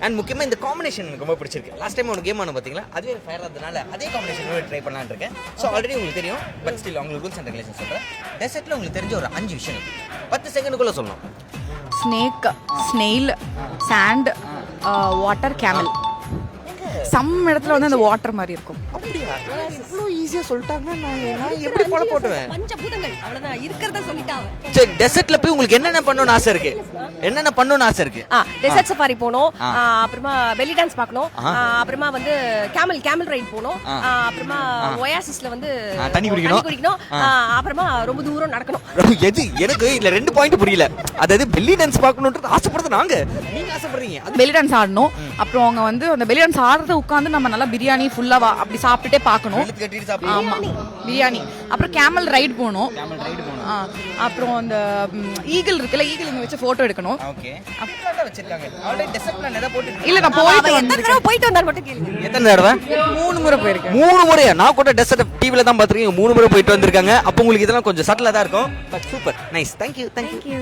And முக்கியமாக இந்த combination எனக்கு ரொம்ப பிடிச்சிருக்கு. லாஸ்ட் டைம் ஒரு கேம் ஆன பார்த்தீங்களா, அதுவே ஃபயர் ஆகிறதுனால அதே காம்பினேஷன் ட்ரை பண்ணலான்னு இருக்கேன். ஸோ ஆல்ரெடி உங்களுக்கு தெரியும், பட் ஸ்டில் உங்களுக்கு ரூல்ஸ் அண்ட் ரெகுலேஷன் சொல்கிறேன். டெசர்ட்டில் உங்களுக்கு தெரிஞ்ச ஒரு 5 விஷயம் 10 செகண்டுக்குள்ளே சொல்லணும். Snake, snail, sand, water, camel. Some இடத்துல வந்து அந்த வாட்டர் மாதிரி இருக்கும். அப்படியா? இவ்வளோ ஈஸியாக சொல்லிட்டாங்க. நான் எப்படி போல போட்டுவேன்? பஞ்சபூதங்கள் அவ்வளவுதான் இருக்கிறத சொல்லிட்டாங்க. சரி, டெசர்ட்ல போய் உங்களுக்கு என்னென்ன பண்ணணும்னு ஆசை இருக்கு? என்னென்ன பண்ணணும்னு ஆசை இருக்கு? டெசர்ட் சஃபாரி போகணும், அப்புறமா பெல்லி டான்ஸ் பார்க்கணும், அப்புறமா வந்து கேமல் ரைட் போகணும், அப்புறமா ஒயாசிஸ்ல வந்து தண்ணி குடிக்கணும், அப்புறமா ரொம்ப தூரம் நடக்கணும். எது எனக்கு இதுல 2 பாயிண்ட் புரியல. அதாவது பெல்லி டான்ஸ் பார்க்கணும்ன்றது ஆசைப்படுறது நாங்க, நீங்க ஆசைப்படுறீங்க. பெல்லி டான்ஸ் ஆடணும். அப்புறம் அவங்க வந்து அந்த பெல்லி டான்ஸ் ஆடுறத உட்காந்து நம்ம நல்லா பிரியாணி ஃபுல்லா அப்படி சாப்பிட்டுட்டே பார்க்கணும். ஆமா, பிரியாணி. அப்புறம் கேமல் ரைடு போகணும். அப்புறம் அந்த ஈகிள் இருக்குல்ல, ஈகிள் இங்க வச்சு போட்டோ எடுக்கணும். ஓகே, அப்படிதான் வச்சிருக்காங்க. ஆல்ரெடி டெசர்ட் பிளான் ஏதா போட்டு இல்ல, நான் போயிட்டு வந்தாரு மட்டும் கேளுங்க. எத்தனை தடவை? 3 முறை போயிருக்கேன். 3 முறையா? நான் கூட டெசர்ட் டிவில தான் பாத்துருக்கேன். 3 முறை போயிட்டு வந்திருக்காங்க. அப்போ உங்களுக்கு இதெல்லாம் கொஞ்சம் சட்டலா தான் இருக்கும். But super, nice, thank you.